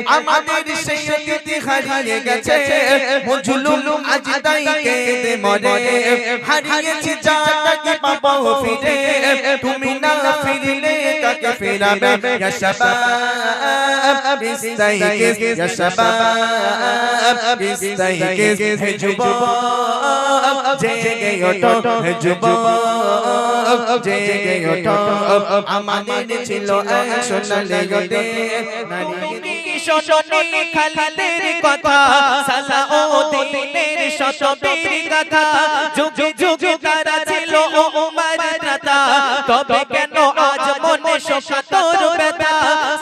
আমাদের সেই অতীত হারিয়ে গেছে মজলুম আজ তাই কেঁদে মরে হারিয়েছি যাকে পাবো ফিরে তুমি না ফিরলে কাকে ফেরাবে ইয়া শাবাব ইস্তাইকিজ ইয়া শাবাব ইস্তাইকিজ হে যুবক জেগে ওঠো হে যুবক জেগে ওঠো আমাদের ছিল এক সোনালী গদে নারী শোনে খালিদের কথা সালাউদ্দিনের শতবীর গাথা যুগে যুগে তারা ছিল উমর রাতা তবে কেন আজ মনে শোকাতর ব্যথা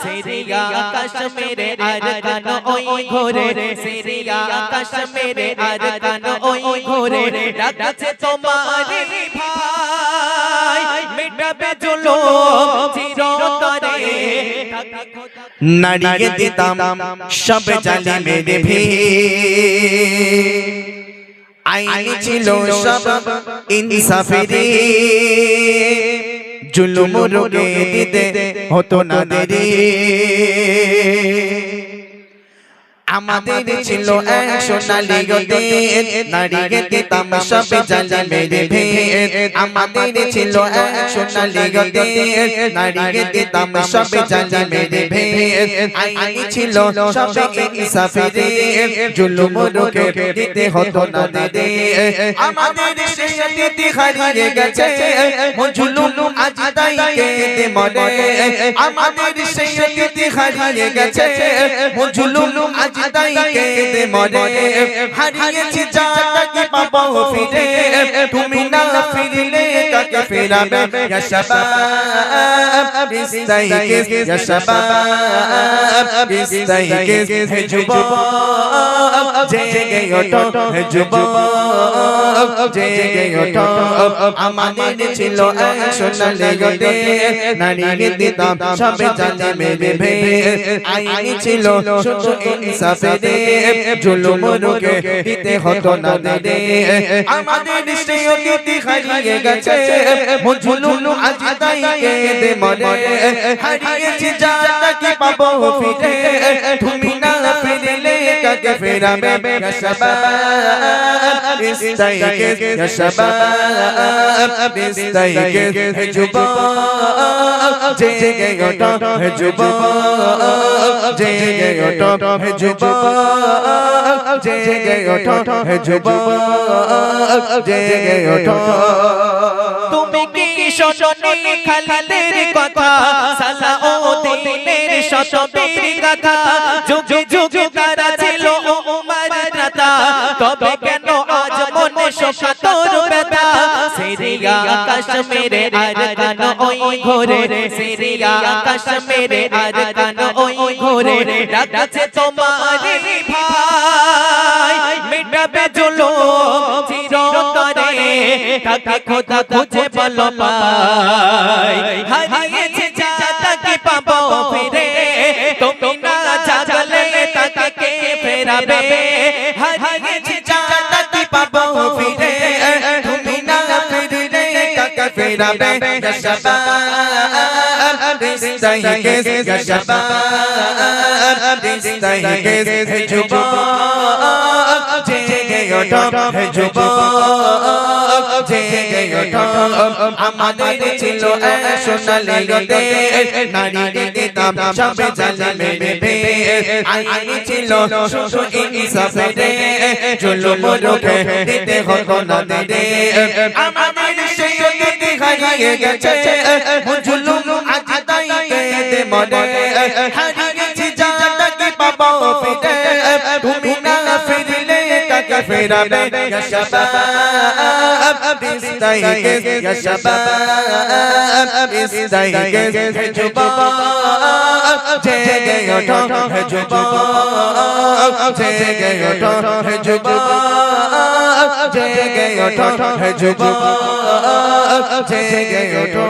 সিরিয়া কাশ্মীরে আর কান ওই ঘোরে সিরিয়া কাশ্মীরে আর কান ওই ঘোরে ডাকছে তোমারে ভাই মিটাবে জুলুম চিরতরে নাড়িয়ে দিতাম সব জালিমের ভিড় আইন ছিল সব ইনসাফেরি জুলুম রোকে দিতে হতো না দেরি আমাদের ছিল এক সোনালী গদে নাড়িয়ে দিতাম সব জালিমের ভিড় আমাদের ছিল এক সোনালী গদে নাড়িয়ে দিতাম সব জালিমের ভিড় আইন ছিল সব ইনসাফেরি জুলুম রোকে দিতে হতো না দেরি আমাদের সেই অতীত হারিয়ে গেছে মজলুম আজ তাই কেঁদে মরে আমাদের সেই অতীত হারিয়ে গেছে মজলুম আজ তাই কেঁদে মরে হারিয়েছি যাকে পাবো ফিরে তুমি না ফিরলে কাকে ফেরাবে ইয়া শাবাব ইস্তাইকিজ ইয়া শাবাব ইস্তাইকিজ হে যুবক জেগে ওঠো হে যুবক জেগে ওঠো আমাদের ছিল এক সোনালী গদে নাড়িয়ে দিতাম সব জালিমের ভিড় আইন ছিল শুধু ইনসাফেরি জুলুম রোকে দিতে হতো না দেরি আমাদের সেই অতীত হারিয়ে গেছে মজলুম আজ তাই কেঁদে মরে হারিয়েছি যাকে পাবো ফিরে তুমি না ফিরলে কাকে ফেরাবে ইয়া শাবাব ইস্তাইকিজ ইয়া শাবাব ইস্তাইকিজ হে যুবক জেগে ওঠো হে যুবক জেগে ওঠো হে যুবক জেগে ওঠো হে যুবক জেগে ওঠো তুমি কি শোনে খালিদের কথা সালাউদ্দিনের শতবীর গাথা যুগে যুগে তারা ছিল উমর রাতা তবে কেন আজ মনে শোকাতর ব্যথা সিরিয়া কাশ্মীরে আর কান ওই ঘোরে সিরিয়া কাশ্মীরে আর কান ওই ঘোরে ডাকছে তোমারে ভাই মিটাবে জুলুম চিরতরে কাকে খোদা খুঁজে বলো পাই হারিয়েছে যাকে পাবো ফিরে তুমি না জাগলে তাকে কে ফেরাবে হারিয়েছে যাকে পাবো ফিরে তুমি না ফিরলে কাকে ফেরাবে ইয়া শাবাব ইস্তাইকিজ ইয়া শাবাব ইস্তাইকিজ হে যুবক জেগে ওঠো হে যুবক জেগে ওঠো আমাদের ছিল এক সোনালী গদে নাড়িয়ে দিতাম সব জালিমের ভিড় আইন ছিল শুধু ইনসাফেরি জুলুম রোকে দিতে হতো না দেরি আমাদের সেই অতীত হারিয়ে গেছে মজলুম আজ তাই কেঁদে মরে হারিয়েছি যাকে পাবো ফিরে তুমি না ফিরলে কাকে ফেরাবে ইয়া শাবাব ইস্তাইকিজ ইয়া শাবাব ইস্তাইকিজ হে যুবক জেগে ওঠো হে যুবক জেগে ওঠো হে যুবক জেগে ওঠো হে যুবক জেগে ওঠো